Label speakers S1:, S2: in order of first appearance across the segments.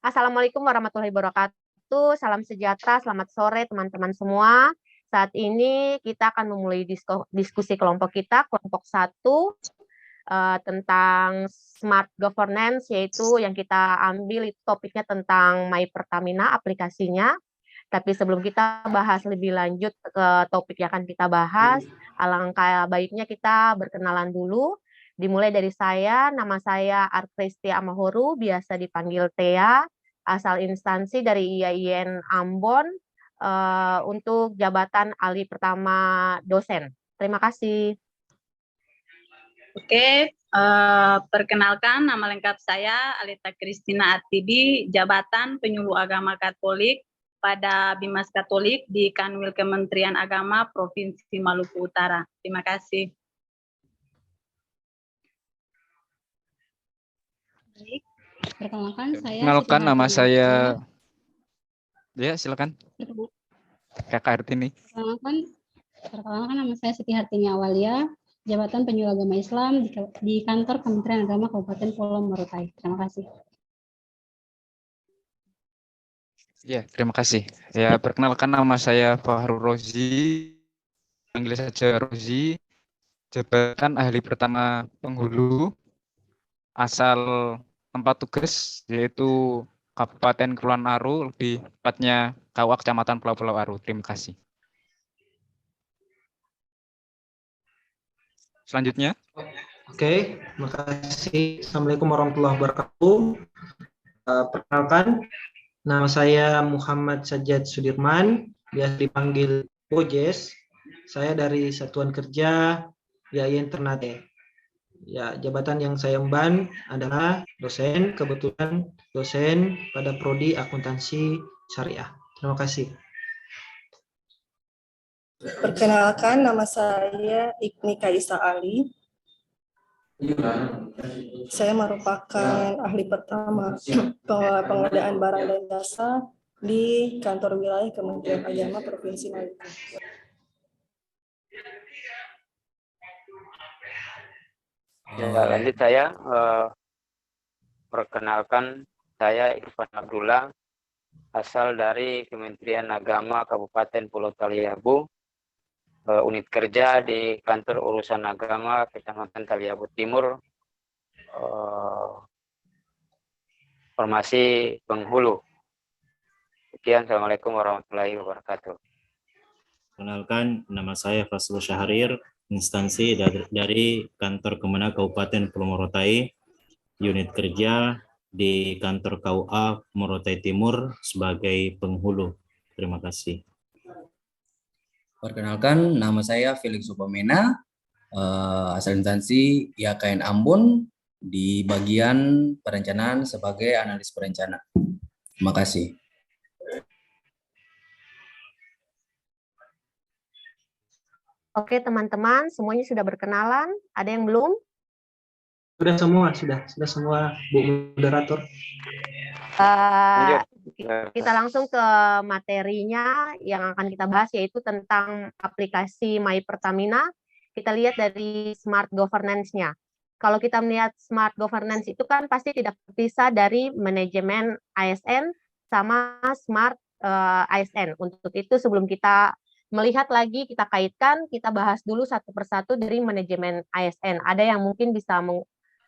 S1: Assalamualaikum warahmatullahi wabarakatuh. Salam sejahtera, selamat sore teman-teman semua. Saat ini kita akan memulai diskusi kelompok kita, kelompok 1, tentang smart governance, yaitu yang kita ambil itu topiknya tentang My Pertamina, aplikasinya. Tapi sebelum kita bahas lebih lanjut ke topik yang akan kita bahas, alangkah baiknya kita berkenalan dulu. Dimulai dari saya, nama saya Artristi Amahuru, biasa dipanggil Tea, asal instansi dari IAIN Ambon, untuk jabatan ahli pertama dosen. Terima kasih.
S2: Oke, perkenalkan nama lengkap saya Alita Kristina Atibi, jabatan penyuluh agama Katolik pada Bimas Katolik di Kanwil Kementerian Agama Provinsi Maluku Utara. Terima kasih.
S3: Baik, perkenalkan saya.
S4: Perkenalkan nama saya. Ya, silakan. Kakak Hartini.
S3: Perkenalkan nama saya Siti Hartini Awalia, jabatan penyuluh agama Islam di kantor Kementerian Agama Kabupaten Pulau Morotai. Terima kasih.
S4: Ya, terima kasih. Ya, perkenalkan nama saya Fahrul Rozi, panggil saja Rozi, jabatan ahli pertama penghulu, asal tempat tugas yaitu Kabupaten Kepulauan Aru, lebih tepatnya KUA Kecamatan Pulau Aru. Terima kasih. Selanjutnya.
S5: Oke, terima kasih. Assalamualaikum warahmatullahi wabarakatuh. Perkenalkan, nama saya Muhammad Sajjad Sudirman, biasa dipanggil Bojes. Saya dari Satuan Kerja IAIN Ternate. Ya, jabatan yang saya emban adalah dosen, kebetulan dosen pada prodi akuntansi syariah. Terima kasih.
S6: Perkenalkan, nama saya Ikni Kaisa Ali. Saya merupakan ahli pertama pengadaan barang dan jasa di kantor wilayah Kementerian Agama Provinsi Maluku.
S7: Ya, lanjut saya. Perkenalkan, saya Irfan Abdullah, asal dari Kementerian Agama Kabupaten Pulau Taliabu, unit kerja di kantor urusan agama Kecamatan Taliabu Timur, formasi penghulu. Sekian, Assalamualaikum warahmatullahi wabarakatuh.
S8: Kenalkan, nama saya Faslul Syahrir, instansi dari kantor Kemenak Kabupaten Pulau Morotai, unit kerja di kantor KUA Morotai Timur sebagai penghulu. Terima kasih.
S9: Perkenalkan, nama saya Felix Upamena, asal instansi IAKN Ambon di bagian perencanaan sebagai analis perencana. Terima kasih.
S1: Oke, teman-teman, semuanya sudah berkenalan. Ada yang belum?
S5: Sudah semua, Bu Moderator.
S1: Kita langsung ke materinya yang akan kita bahas, yaitu tentang aplikasi My Pertamina. Kita lihat dari smart governance-nya. Kalau kita melihat smart governance itu kan pasti tidak terpisah dari manajemen ASN sama smart ASN. Untuk itu sebelum kita melihat lagi, kita kaitkan, kita bahas dulu satu persatu dari manajemen ASN. Ada yang mungkin bisa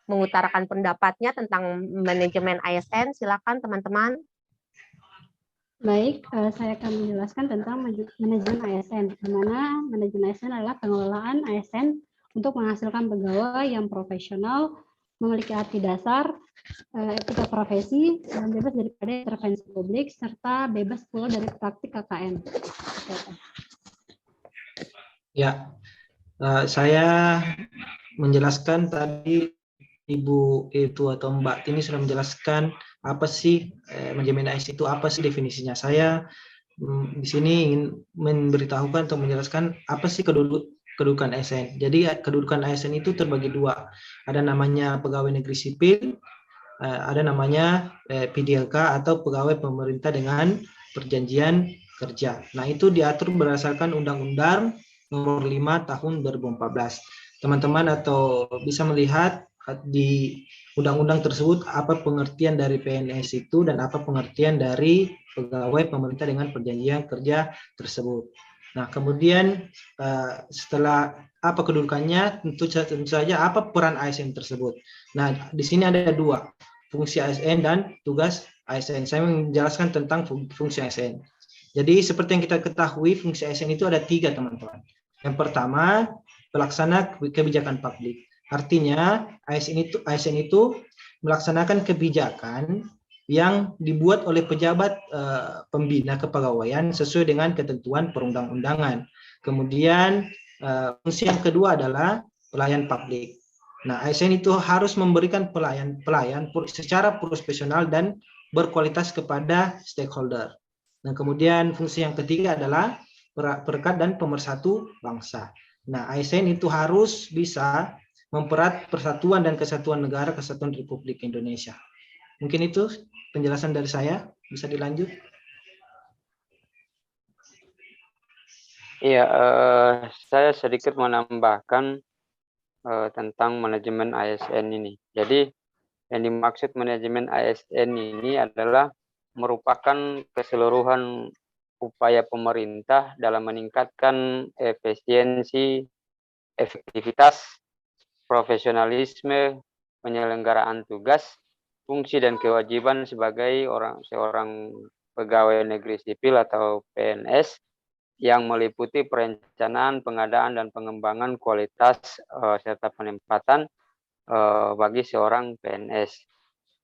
S1: mengutarakan pendapatnya tentang manajemen ASN? Silakan teman-teman.
S3: Baik, saya akan menjelaskan tentang manajemen ASN, di mana manajemen ASN adalah pengelolaan ASN untuk menghasilkan pegawai yang profesional, memiliki arti dasar, etika profesi, dan bebas daripada intervensi publik, serta bebas pula dari praktik KKN.
S5: Ya, saya menjelaskan tadi Ibu itu atau Mbak Tini sudah menjelaskan apa sih manajemen ASN itu, apa sih definisinya. Saya di sini ingin memberitahukan atau menjelaskan apa sih kedudukan ASN. Jadi kedudukan ASN itu terbagi dua. Ada namanya pegawai negeri sipil, ada namanya PDLK atau pegawai pemerintah dengan perjanjian kerja. Nah, itu diatur berdasarkan Undang-Undang Nomor 5 Tahun 2014. Teman-teman atau bisa melihat di undang-undang tersebut, apa pengertian dari PNS itu dan apa pengertian dari pegawai pemerintah dengan perjanjian kerja tersebut. Nah, kemudian setelah apa kedudukannya, tentu saja apa peran ASN tersebut. Nah, di sini ada dua, fungsi ASN dan tugas ASN. Saya menjelaskan tentang fungsi ASN. Jadi seperti yang kita ketahui, fungsi ASN itu ada 3, teman-teman. Yang pertama, pelaksana kebijakan publik. Artinya ASN itu melaksanakan kebijakan yang dibuat oleh pejabat pembina kepegawaian sesuai dengan ketentuan perundang-undangan. Kemudian fungsi yang kedua adalah pelayan publik. Nah, ASN itu harus memberikan pelayan secara profesional dan berkualitas kepada stakeholder. Dan kemudian fungsi yang ketiga adalah perekat dan pemersatu bangsa. Nah, ASN itu harus bisa mempererat persatuan dan kesatuan negara, kesatuan Republik Indonesia. Mungkin itu penjelasan dari saya. Bisa dilanjut?
S7: Iya, saya sedikit menambahkan tentang manajemen ASN ini. Jadi, yang dimaksud manajemen ASN ini adalah merupakan keseluruhan upaya pemerintah dalam meningkatkan efisiensi, efektivitas, profesionalisme, penyelenggaraan tugas, fungsi dan kewajiban sebagai seorang pegawai negeri sipil atau PNS yang meliputi perencanaan, pengadaan, dan pengembangan kualitas serta penempatan bagi seorang PNS.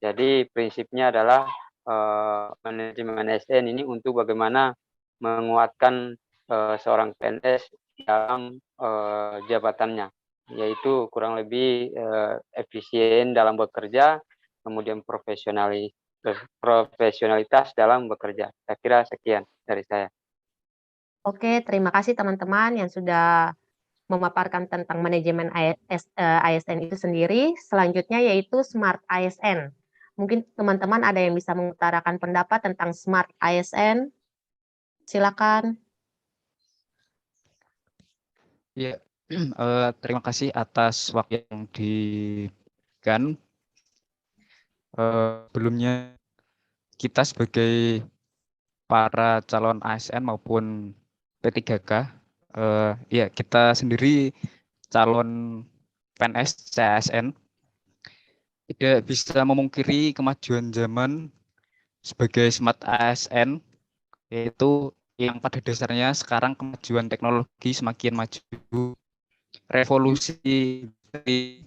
S7: Jadi prinsipnya adalah manajemen ASN ini untuk bagaimana menguatkan seorang PNS dalam jabatannya, yaitu kurang lebih efisien dalam bekerja, kemudian profesionalitas dalam bekerja. Saya kira sekian dari saya.
S1: Oke, terima kasih teman-teman yang sudah memaparkan tentang manajemen ASN itu sendiri. Selanjutnya yaitu Smart ASN. Mungkin teman-teman ada yang bisa mengutarakan pendapat tentang Smart ASN. Silakan.
S4: Ya, terima kasih atas waktu yang diberikan. Sebelumnya kita sebagai para calon ASN maupun P3K, ya kita sendiri calon PNS CASN tidak bisa memungkiri kemajuan zaman sebagai smart ASN, yaitu yang pada dasarnya sekarang kemajuan teknologi semakin maju. Revolusi 3.0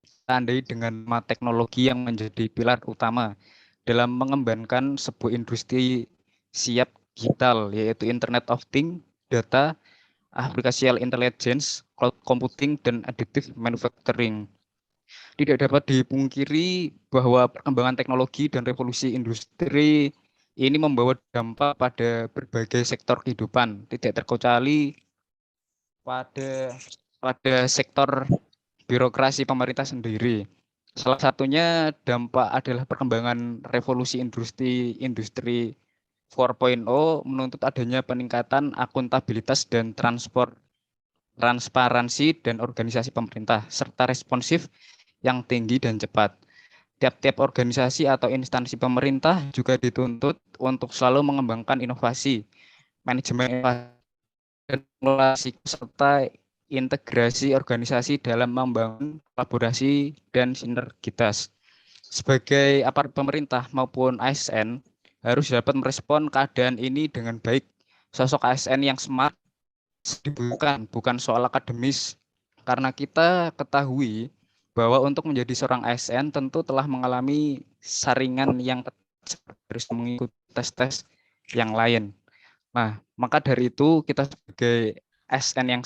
S4: ditandai dengan teknologi yang menjadi pilar utama dalam mengembangkan sebuah industri siap digital, yaitu Internet of Things, data, artificial intelligence, cloud computing, dan additive manufacturing. Tidak dapat dipungkiri bahwa perkembangan teknologi dan revolusi industri ini membawa dampak pada berbagai sektor kehidupan, tidak terkecuali pada sektor birokrasi pemerintah sendiri. Salah satunya dampak adalah perkembangan revolusi industri 4.0 menuntut adanya peningkatan akuntabilitas dan transparansi dan organisasi pemerintah, serta responsif yang tinggi dan cepat. Tiap-tiap organisasi atau instansi pemerintah juga dituntut untuk selalu mengembangkan inovasi, manajemen inovasi, dan regulasi serta integrasi organisasi dalam membangun kolaborasi dan sinergitas. Sebagai aparat pemerintah maupun ASN harus dapat merespon keadaan ini dengan baik. Sosok ASN yang smart dibutuhkan, bukan soal akademis, karena kita ketahui bahwa untuk menjadi seorang ASN tentu telah mengalami saringan yang harus mengikuti tes-tes yang lain. Nah, maka dari itu kita sebagai ASN yang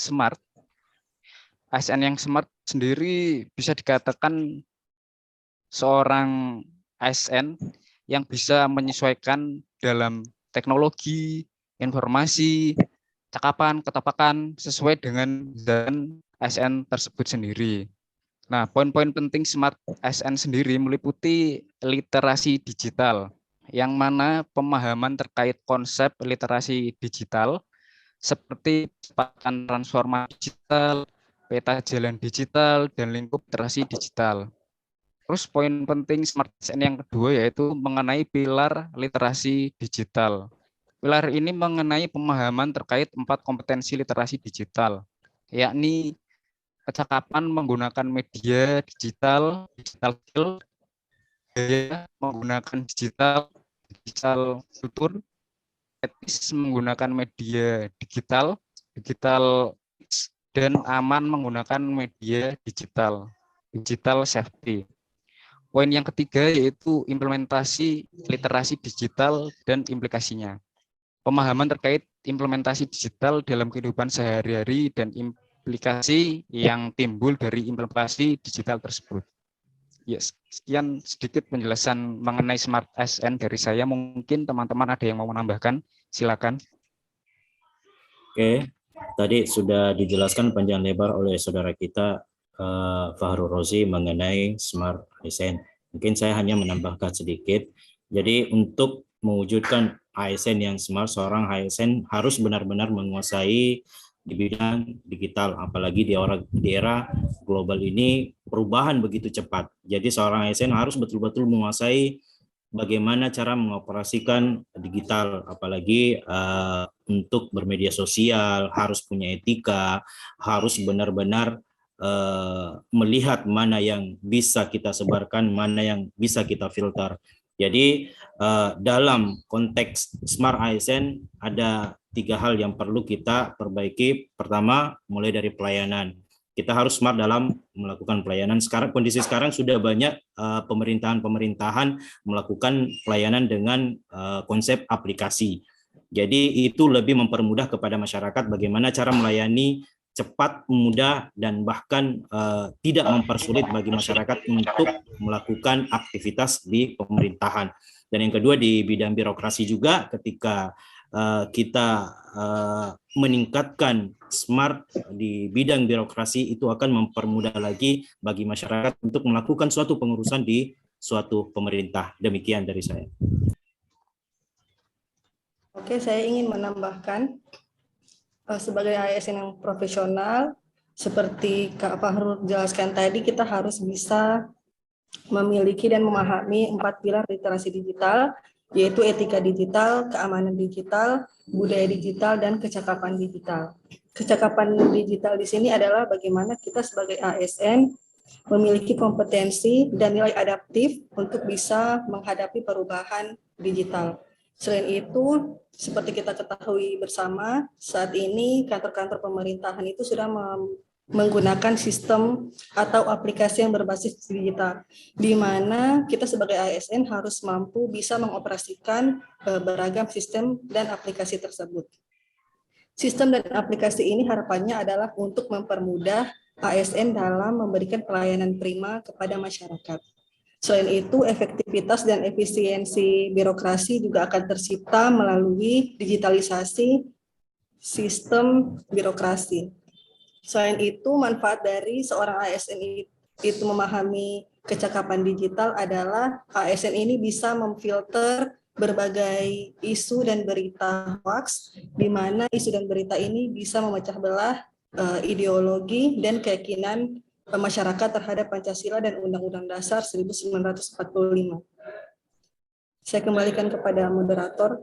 S4: smart sendiri bisa dikatakan seorang ASN yang bisa menyesuaikan dalam teknologi, informasi, cakapan, ketapakan sesuai dengan zaman ASN tersebut sendiri. Nah, poin-poin penting Smart ASN sendiri meliputi literasi digital, yang mana pemahaman terkait konsep literasi digital seperti kecepatan transformasi digital, peta jalan digital, dan lingkup literasi digital. Terus poin penting Smart ASN yang kedua yaitu mengenai pilar literasi digital. Pilar ini mengenai pemahaman terkait 4 kompetensi literasi digital, yakni kecakapan menggunakan media digital, digital skill, gaya menggunakan digital kultur, etis menggunakan media digital, dan aman menggunakan media digital safety. Poin yang ketiga yaitu implementasi literasi digital dan implikasinya. Pemahaman terkait implementasi digital dalam kehidupan sehari-hari dan implikasi yang timbul dari implementasi digital tersebut. Yes, sekian sedikit penjelasan mengenai Smart ASN dari saya. Mungkin teman-teman ada yang mau menambahkan, silakan.
S8: Oke, tadi sudah dijelaskan panjang lebar oleh saudara kita Fahrul Rozi mengenai Smart ASN. Mungkin saya hanya menambahkan sedikit. Jadi untuk mewujudkan ASN yang smart, seorang ASN harus benar-benar menguasai di bidang digital, apalagi di era global ini perubahan begitu cepat. Jadi seorang ASN harus betul-betul menguasai bagaimana cara mengoperasikan digital, apalagi untuk bermedia sosial, harus punya etika, harus benar-benar melihat mana yang bisa kita sebarkan, mana yang bisa kita filter. Jadi dalam konteks Smart ASN ada 3 hal yang perlu kita perbaiki. Pertama, mulai dari pelayanan. Kita harus smart dalam melakukan pelayanan. Sekarang kondisi sekarang sudah banyak pemerintahan melakukan pelayanan dengan konsep aplikasi. Jadi itu lebih mempermudah kepada masyarakat bagaimana cara melayani cepat, mudah, dan bahkan tidak mempersulit bagi masyarakat untuk melakukan aktivitas di pemerintahan. Dan yang kedua di bidang birokrasi juga, ketika kita meningkatkan smart di bidang birokrasi, itu akan mempermudah lagi bagi masyarakat untuk melakukan suatu pengurusan di suatu pemerintah. Demikian dari saya.
S6: Oke, saya ingin menambahkan sebagai ASN yang profesional, seperti Kak Fahrul jelaskan tadi, kita harus bisa memiliki dan memahami 4 pilar literasi digital, yaitu etika digital, keamanan digital, budaya digital, dan kecakapan digital. Kecakapan digital di sini adalah bagaimana kita sebagai ASN memiliki kompetensi dan nilai adaptif untuk bisa menghadapi perubahan digital. Selain itu, seperti kita ketahui bersama, saat ini kantor-kantor pemerintahan itu sudah menggunakan sistem atau aplikasi yang berbasis digital, di mana kita sebagai ASN harus mampu bisa mengoperasikan beragam sistem dan aplikasi tersebut. Sistem dan aplikasi ini harapannya adalah untuk mempermudah ASN dalam memberikan pelayanan prima kepada masyarakat. Selain itu, efektivitas dan efisiensi birokrasi juga akan tercipta melalui digitalisasi sistem birokrasi. Selain itu, manfaat dari seorang ASN itu memahami kecakapan digital adalah ASN ini bisa memfilter berbagai isu dan berita hoax, di mana isu dan berita ini bisa memecah belah ideologi dan keyakinan masyarakat terhadap Pancasila dan Undang-Undang Dasar 1945. Saya kembalikan kepada moderator.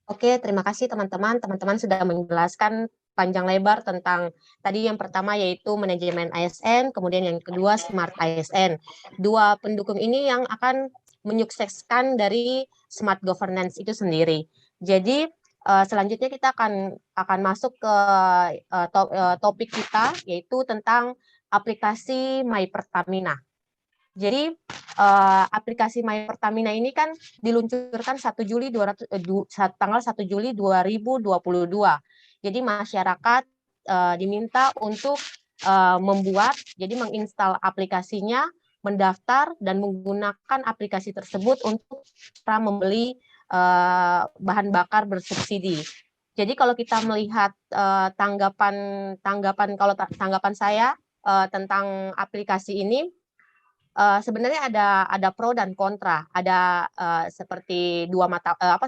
S1: Oke, terima kasih teman-teman. Teman-teman sudah menjelaskan panjang lebar tentang tadi yang pertama yaitu manajemen ASN, kemudian yang kedua Smart ASN. 2 pendukung ini yang akan menyukseskan dari Smart Governance itu sendiri. Jadi selanjutnya kita akan masuk ke topik kita, yaitu tentang aplikasi My Pertamina. Jadi aplikasi My Pertamina ini kan diluncurkan tanggal 1 Juli 2022. Jadi masyarakat diminta untuk jadi menginstal aplikasinya, mendaftar dan menggunakan aplikasi tersebut untuk membeli bahan bakar bersubsidi. Jadi kalau kita melihat tanggapan saya tentang aplikasi ini, sebenarnya ada pro dan kontra, ada seperti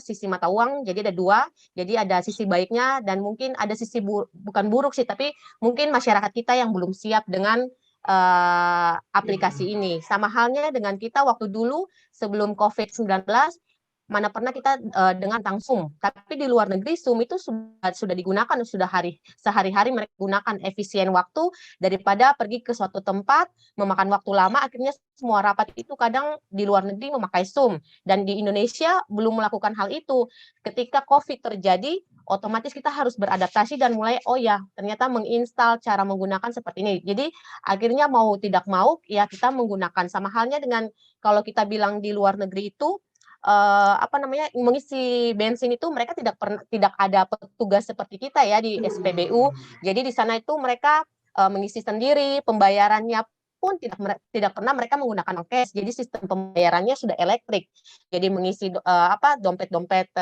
S1: sisi mata uang, jadi ada dua, jadi ada sisi baiknya dan mungkin ada sisi bukan buruk sih, tapi mungkin masyarakat kita yang belum siap dengan aplikasi ini. Sama halnya dengan kita waktu dulu sebelum COVID-19, mana pernah kita dengan tentang Zoom, tapi di luar negeri Zoom itu sudah digunakan, sudah sehari-hari mereka gunakan, efisien waktu daripada pergi ke suatu tempat memakan waktu lama, akhirnya semua rapat itu kadang di luar negeri memakai Zoom, dan di Indonesia belum melakukan hal itu. Ketika COVID terjadi, otomatis kita harus beradaptasi dan mulai, oh ya ternyata menginstal cara menggunakan seperti ini. Jadi akhirnya mau tidak mau ya kita menggunakan. Sama halnya dengan kalau kita bilang di luar negeri itu mengisi bensin itu mereka tidak ada petugas seperti kita ya di SPBU. Jadi di sana itu mereka mengisi sendiri, pembayarannya pun tidak pernah mereka menggunakan cash. Jadi sistem pembayarannya sudah elektrik. Jadi mengisi dompet-dompet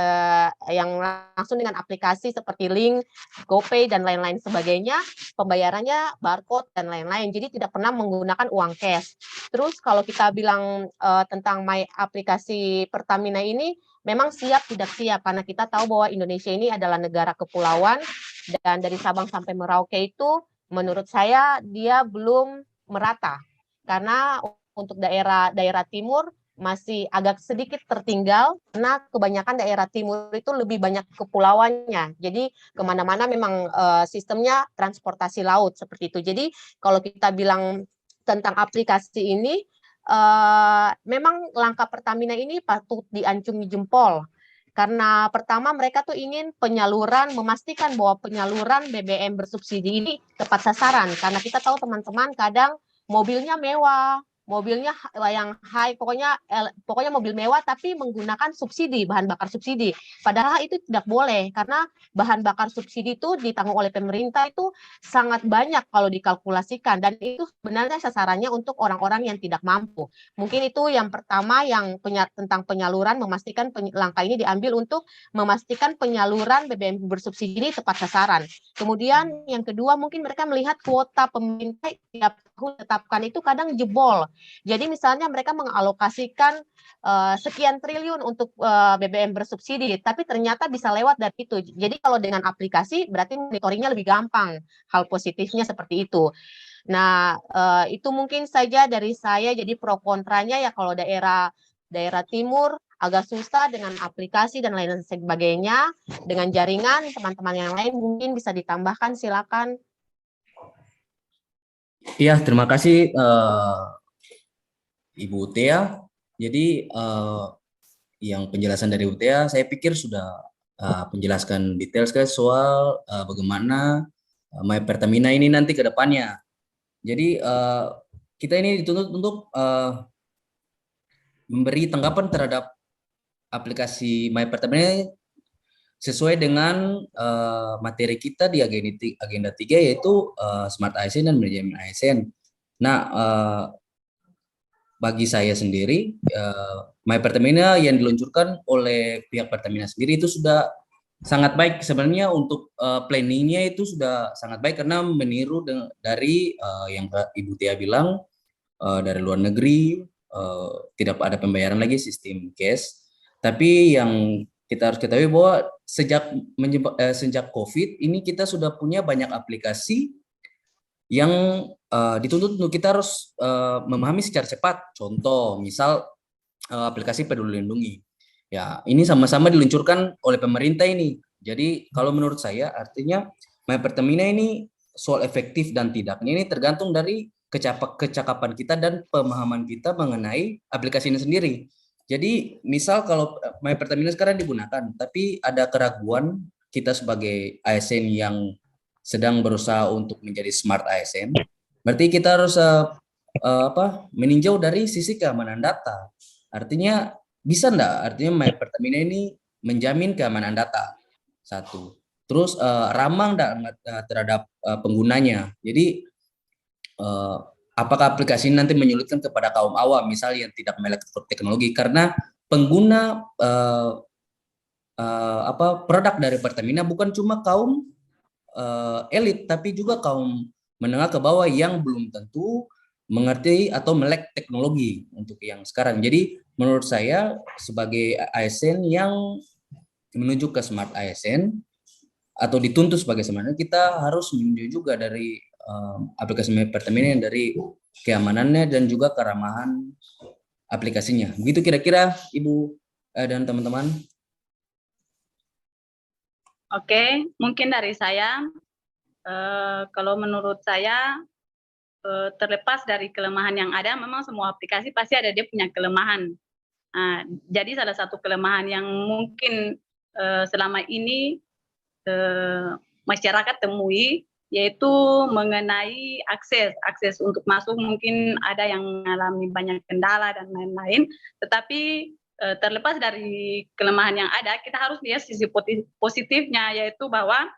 S1: yang langsung dengan aplikasi seperti Link, GoPay dan lain-lain sebagainya, pembayarannya barcode dan lain-lain. Jadi tidak pernah menggunakan uang cash. Terus kalau kita bilang tentang My aplikasi Pertamina ini memang siap tidak siap, karena kita tahu bahwa Indonesia ini adalah negara kepulauan dan dari Sabang sampai Merauke itu menurut saya dia belum merata, karena untuk daerah timur masih agak sedikit tertinggal, karena kebanyakan daerah timur itu lebih banyak kepulauannya. Jadi kemana-mana memang sistemnya transportasi laut seperti itu. Jadi kalau kita bilang tentang aplikasi ini, memang langkah Pertamina ini patut diacungi jempol. Karena pertama mereka tuh ingin memastikan bahwa penyaluran BBM bersubsidi ini tepat sasaran. Karena kita tahu teman-teman kadang mobilnya mewah, mobilnya yang high, pokoknya mobil mewah tapi menggunakan subsidi, bahan bakar subsidi. Padahal itu tidak boleh, karena bahan bakar subsidi itu ditanggung oleh pemerintah itu sangat banyak kalau dikalkulasikan, dan itu sebenarnya sasarannya untuk orang-orang yang tidak mampu. Mungkin itu yang pertama yang tentang penyaluran, memastikan langkah ini diambil untuk memastikan penyaluran BBM bersubsidi ini tepat sasaran. Kemudian yang kedua mungkin mereka melihat kuota pemerintah tiap tahun tetapkan itu kadang jebol. Jadi misalnya mereka mengalokasikan sekian triliun untuk BBM bersubsidi, tapi ternyata bisa lewat dari itu. Jadi kalau dengan aplikasi berarti monitoringnya lebih gampang. Hal positifnya seperti itu. Nah, itu mungkin saja dari saya. Jadi pro kontranya ya kalau daerah timur agak susah dengan aplikasi dan lain sebagainya. Dengan jaringan teman-teman yang lain mungkin bisa ditambahkan, silakan.
S9: Iya, terima kasih Ibu Tia. Jadi yang penjelasan dari Ibu Tia saya pikir sudah penjelaskan detail sekali soal bagaimana My Pertamina ini nanti ke depannya. Jadi kita ini dituntut untuk memberi tanggapan terhadap aplikasi My Pertamina sesuai dengan materi kita di agenda 3 yaitu Smart ASN dan Manajemen ASN. Nah, bagi saya sendiri, My Pertamina yang diluncurkan oleh pihak Pertamina sendiri itu sudah sangat baik sebenarnya. Untuk planningnya itu sudah sangat baik karena meniru dari yang Ibu Tia bilang, dari luar negeri tidak ada pembayaran lagi, sistem cash. Tapi yang kita harus ketahui bahwa sejak COVID ini kita sudah punya banyak aplikasi yang dituntut untuk kita harus memahami secara cepat. Contoh, misal aplikasi Peduli Lindungi. Ya, ini sama-sama diluncurkan oleh pemerintah ini. Jadi kalau menurut saya artinya My Pertamina ini soal efektif dan tidaknya ini tergantung dari kecakapan kita dan pemahaman kita mengenai aplikasi ini sendiri. Jadi misal kalau My Pertamina sekarang digunakan, tapi ada keraguan kita sebagai ASN yang sedang berusaha untuk menjadi smart ASN, berarti kita harus meninjau dari sisi keamanan data. Artinya bisa enggak? Artinya My Pertamina ini menjamin keamanan data. Satu. Terus ramah enggak terhadap penggunanya. Jadi apakah aplikasi ini nanti menyulitkan kepada kaum awam, misalnya yang tidak melek teknologi, karena pengguna produk dari Pertamina bukan cuma kaum elit, tapi juga kaum menengah ke bawah yang belum tentu mengerti atau melek teknologi untuk yang sekarang. Jadi menurut saya sebagai ASN yang menuju ke smart ASN atau dituntut sebagai smart, kita harus menuju juga dari aplikasi My Pertamina yang dari keamanannya dan juga keramahan aplikasinya. Begitu kira-kira Ibu dan teman-teman.
S2: Oke, mungkin dari saya, kalau menurut saya, terlepas dari kelemahan yang ada, memang semua aplikasi pasti ada dia punya kelemahan. Nah, jadi salah satu kelemahan yang mungkin selama ini masyarakat temui, yaitu mengenai akses untuk masuk, mungkin ada yang mengalami banyak kendala dan lain-lain, tetapi terlepas dari kelemahan yang ada, kita harus lihat sisi positifnya, yaitu bahwa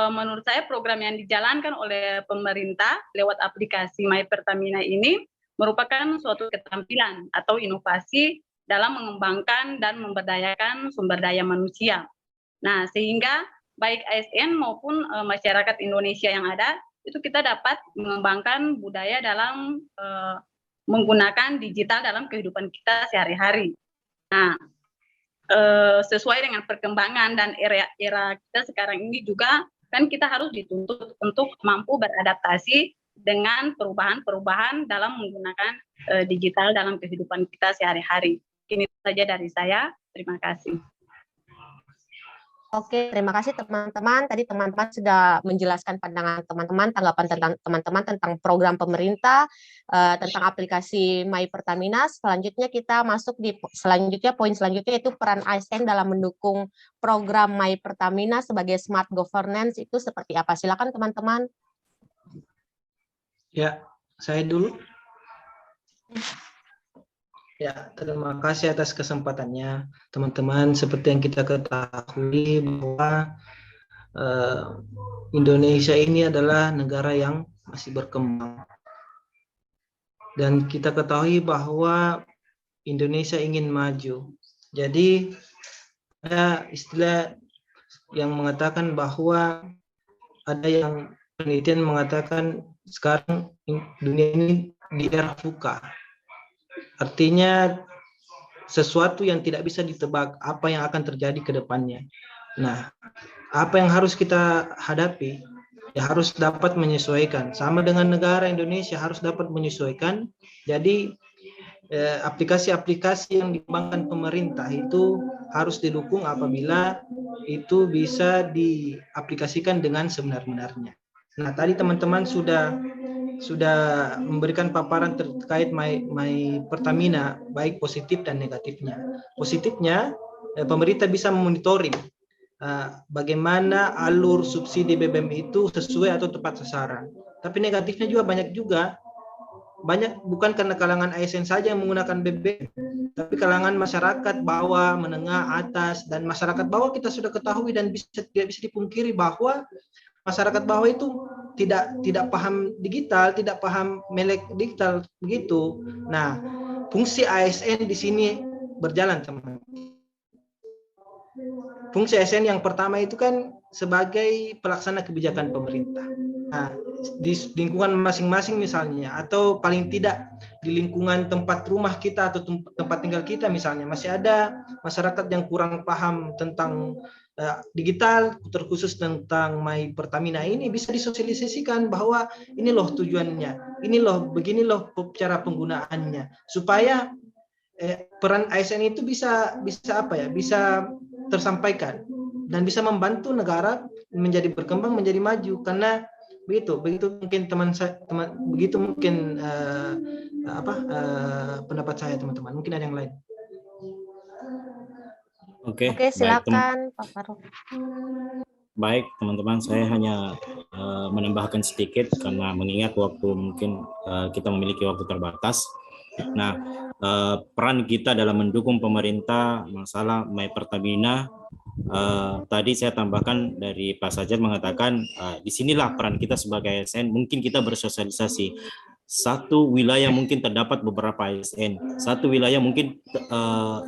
S2: menurut saya program yang dijalankan oleh pemerintah lewat aplikasi My Pertamina ini merupakan suatu keterampilan atau inovasi dalam mengembangkan dan memberdayakan sumber daya manusia. Nah, sehingga baik ASN maupun masyarakat Indonesia yang ada, itu kita dapat mengembangkan budaya dalam menggunakan digital dalam kehidupan kita sehari-hari. Nah, sesuai dengan perkembangan dan era kita sekarang ini juga, kan kita harus dituntut untuk mampu beradaptasi dengan perubahan-perubahan dalam menggunakan digital dalam kehidupan kita sehari-hari. Ini saja dari saya. Terima kasih.
S1: Oke, terima kasih teman-teman. Tadi teman-teman sudah menjelaskan pandangan teman-teman, tanggapan tentang teman-teman tentang program pemerintah, tentang aplikasi My Pertamina. Selanjutnya kita masuk di poin selanjutnya, yaitu peran ASN dalam mendukung program My Pertamina sebagai smart governance itu seperti apa? Silakan teman-teman.
S5: Ya, saya dulu. Ya, terima kasih atas kesempatannya, teman-teman. Seperti yang kita ketahui bahwa Indonesia ini adalah negara yang masih berkembang. Dan kita ketahui bahwa Indonesia ingin maju. Jadi ada istilah yang mengatakan bahwa ada yang penelitian mengatakan sekarang dunia ini di era VUCA. Artinya sesuatu yang tidak bisa ditebak apa yang akan terjadi ke depannya. Nah, apa yang harus kita hadapi? Ya harus dapat menyesuaikan. Sama dengan negara Indonesia harus dapat menyesuaikan. Jadi aplikasi-aplikasi yang dikembangkan pemerintah itu harus didukung apabila itu bisa diaplikasikan dengan sebenar-benarnya. Nah, tadi teman-teman sudah memberikan paparan terkait My Pertamina, baik positif dan negatifnya. Positifnya, pemerintah bisa memonitoring bagaimana alur subsidi BBM itu sesuai atau tepat sasaran. Tapi negatifnya juga banyak bukan karena kalangan ASN saja yang menggunakan BBM, tapi kalangan masyarakat bawah, menengah, atas, dan masyarakat bawah kita sudah ketahui dan tidak bisa dipungkiri bahwa masyarakat bawah itu tidak paham digital, tidak paham melek digital begitu. Nah, fungsi ASN di sini berjalan, teman. Fungsi ASN yang pertama itu kan sebagai pelaksana kebijakan pemerintah. Nah, di lingkungan masing-masing misalnya, atau paling tidak di lingkungan tempat rumah kita atau tempat tinggal kita misalnya, masih ada masyarakat yang kurang paham tentang digital, terkhusus tentang My Pertamina ini, bisa disosialisasikan bahwa ini loh tujuannya, ini loh, begini loh cara penggunaannya, supaya peran ASN itu bisa tersampaikan dan bisa membantu negara menjadi berkembang, menjadi maju. Karena begitu mungkin pendapat saya, teman-teman. Mungkin ada yang lain.
S8: Oke,
S1: silakan Pak Farouk.
S8: Baik, teman-teman, saya hanya menambahkan sedikit karena mengingat waktu mungkin kita memiliki waktu terbatas. Nah, peran kita dalam mendukung pemerintah masalah My Pertamina, tadi saya tambahkan dari Pak Sajat mengatakan disinilah peran kita sebagai ASN, mungkin kita bersosialisasi. satu wilayah mungkin terdapat beberapa ASN, satu wilayah mungkin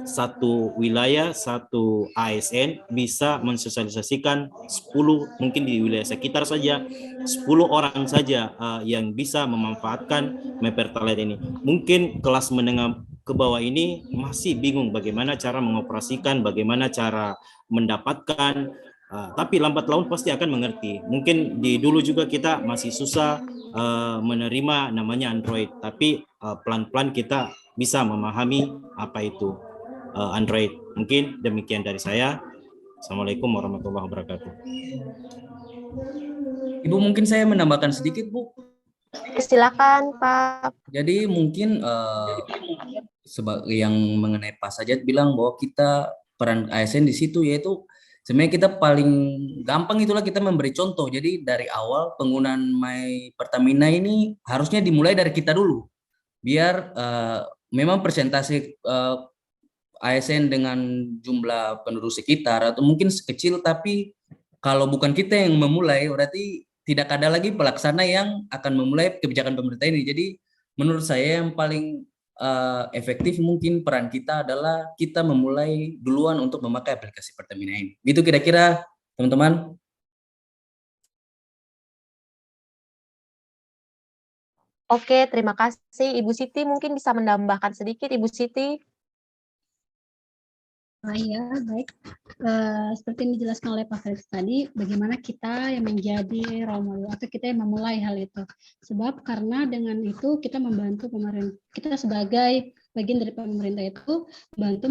S8: satu wilayah satu ASN bisa mensosialisasikan 10, mungkin di wilayah sekitar saja 10 orang saja yang bisa memanfaatkan My Pertalite ini. Mungkin kelas menengah ke bawah ini masih bingung bagaimana cara mengoperasikan, bagaimana cara mendapatkan, tapi lambat laun pasti akan mengerti. Mungkin di dulu juga kita masih susah menerima namanya Android, tapi pelan-pelan kita bisa memahami apa itu Android. Mungkin demikian dari saya. Assalamualaikum warahmatullahi wabarakatuh.
S9: Ibu, mungkin saya menambahkan sedikit, Bu.
S1: Silakan, Pak.
S9: Jadi mungkin sebagai yang mengenai Pak Sajat bilang bahwa kita peran ASN di situ yaitu sebenarnya kita paling gampang itulah kita memberi contoh. Jadi dari awal penggunaan My Pertamina ini harusnya dimulai dari kita dulu. Biar memang persentase ASN dengan jumlah penduduk sekitar atau mungkin sekecil, tapi kalau bukan kita yang memulai berarti tidak ada lagi pelaksana yang akan memulai kebijakan pemerintah ini. Jadi menurut saya yang paling efektif mungkin peran kita adalah kita memulai duluan untuk memakai aplikasi Pertamina ini. Gitu kira-kira teman-teman.
S1: Oke, terima kasih. Ibu Siti mungkin bisa menambahkan sedikit, Ibu Siti.
S3: Ya, baik. Seperti yang dijelaskan oleh Pak Felix tadi, bagaimana kita yang menjadi role model atau kita yang memulai hal itu. Sebab karena dengan itu kita membantu pemerintah, kita sebagai bagian dari pemerintah itu membantu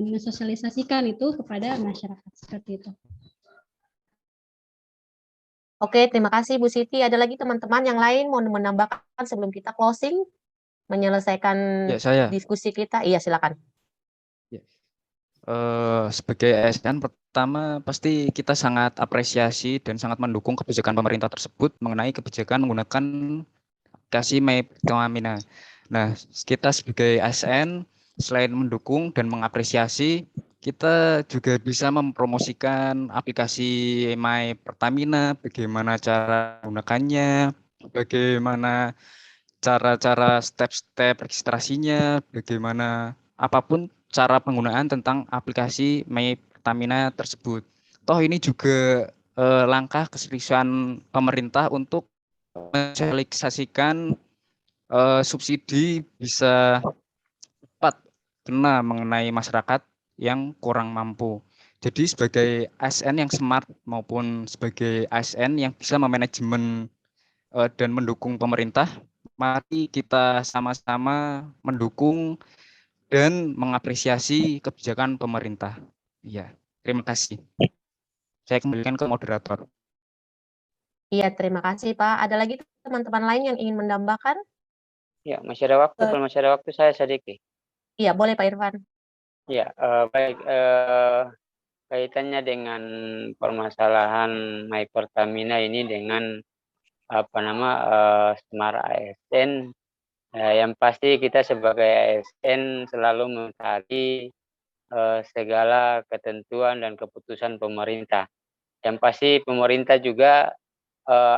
S3: mensosialisasikan itu kepada masyarakat seperti itu.
S1: Oke, terima kasih Bu Siti. Ada lagi teman-teman yang lain mau menambahkan sebelum kita closing, menyelesaikan diskusi kita? Iya, silakan.
S4: Sebagai ASN, pertama pasti kita sangat apresiasi dan sangat mendukung kebijakan pemerintah tersebut mengenai kebijakan menggunakan aplikasi My Pertamina. Nah, kita sebagai ASN selain mendukung dan mengapresiasi, kita juga bisa mempromosikan aplikasi My Pertamina, bagaimana cara menggunakannya, bagaimana cara-cara step-step registrasinya, bagaimana apapun cara penggunaan tentang aplikasi My Pertamina tersebut. Toh ini juga langkah keseriusan pemerintah untuk mensosialisasikan subsidi bisa tepat kena mengenai masyarakat yang kurang mampu. Jadi sebagai ASN yang smart maupun sebagai ASN yang bisa memanajemen dan mendukung pemerintah, mari kita sama-sama mendukung dan mengapresiasi kebijakan pemerintah. Iya, terima kasih. Saya kembalikan ke moderator.
S1: Iya, terima kasih Pak. Ada lagi teman-teman lain yang ingin menambahkan?
S7: Ya, masih ada waktu. Kalau masih ada waktu saya sedikit.
S1: Iya, boleh Pak Irfan.
S7: Ya, baik. Kaitannya dengan permasalahan My Pertamina ini dengan Smart ASN. Yang pasti kita sebagai ASN selalu mencari segala ketentuan dan keputusan pemerintah. Yang pasti pemerintah juga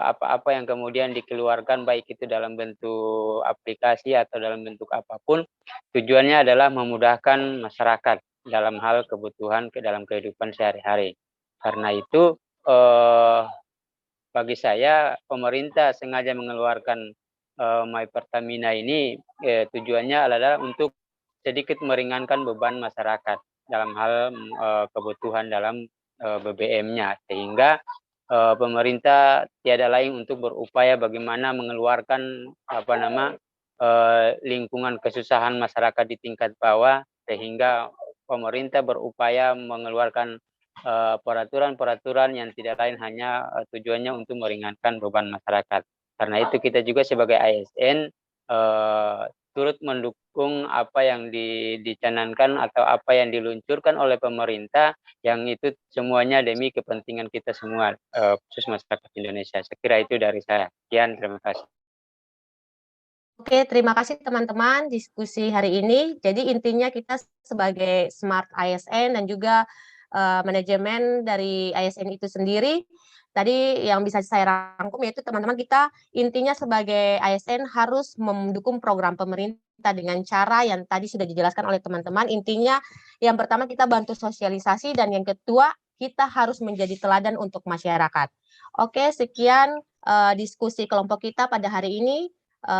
S7: apa-apa yang kemudian dikeluarkan, baik itu dalam bentuk aplikasi atau dalam bentuk apapun, tujuannya adalah memudahkan masyarakat dalam hal kebutuhan dalam kehidupan sehari-hari. Karena itu bagi saya pemerintah sengaja mengeluarkan My Pertamina ini tujuannya adalah untuk sedikit meringankan beban masyarakat dalam hal kebutuhan dalam BBM-nya, sehingga pemerintah tiada lain untuk berupaya bagaimana mengeluarkan lingkungan kesusahan masyarakat di tingkat bawah, sehingga pemerintah berupaya mengeluarkan peraturan-peraturan yang tidak lain hanya tujuannya untuk meringankan beban masyarakat. Karena itu kita juga sebagai ASN turut mendukung apa yang dicanangkan atau apa yang diluncurkan oleh pemerintah, yang itu semuanya demi kepentingan kita semua, khusus masyarakat Indonesia. Saya kira itu dari saya. Sekian, terima kasih.
S1: Oke, terima kasih teman-teman diskusi hari ini. Jadi intinya kita sebagai Smart ASN dan juga manajemen dari ASN itu sendiri. Tadi yang bisa saya rangkum yaitu teman-teman kita intinya sebagai ASN harus mendukung program pemerintah dengan cara yang tadi sudah dijelaskan oleh teman-teman. Intinya yang pertama kita bantu sosialisasi dan yang kedua kita harus menjadi teladan untuk masyarakat. Oke, sekian diskusi kelompok kita pada hari ini.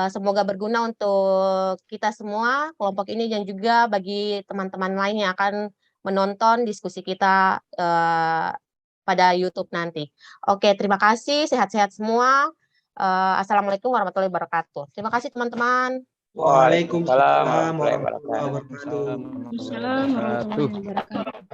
S1: Semoga berguna untuk kita semua, kelompok ini dan juga bagi teman-teman lain yang akan menonton diskusi kita pada YouTube nanti. Oke, terima kasih. Sehat-sehat semua. Assalamualaikum warahmatullahi wabarakatuh. Terima kasih teman-teman.
S5: Waalaikumsalam
S7: warahmatullahi
S5: warahmatullahi wabarakatuh.
S3: Assalamualaikum warahmatullahi wabarakatuh.